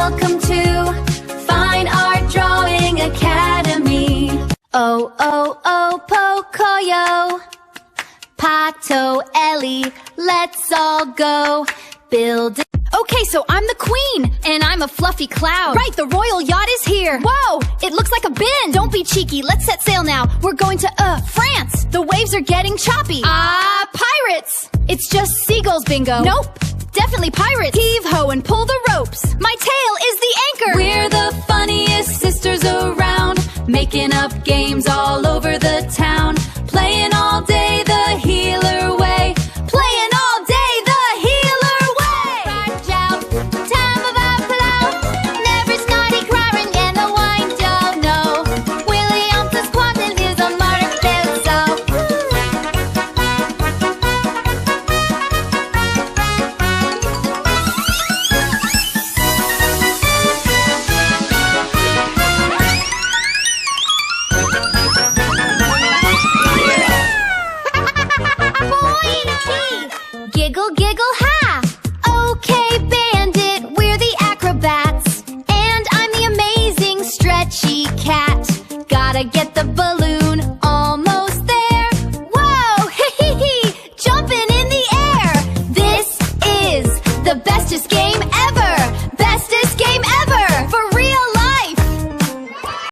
welcome to FineArt Drawing Academy. Oh, oh, oh, Pocoyo, Pato, Elly, let's all go build. Okay, so I'm the queen, and I'm a fluffy cloud. Right, the royal yacht is here. Whoa, it looks like a bin. Don't be cheeky, let's set sail now. We're going to, France. The waves are getting choppy. Pirates. It's just seagulls, Bingo. Nope, definitely pirates. Heave-ho and pull the ropes. My tail is the anchor. We're the funniest sisters around, making up games all over the town, playing all day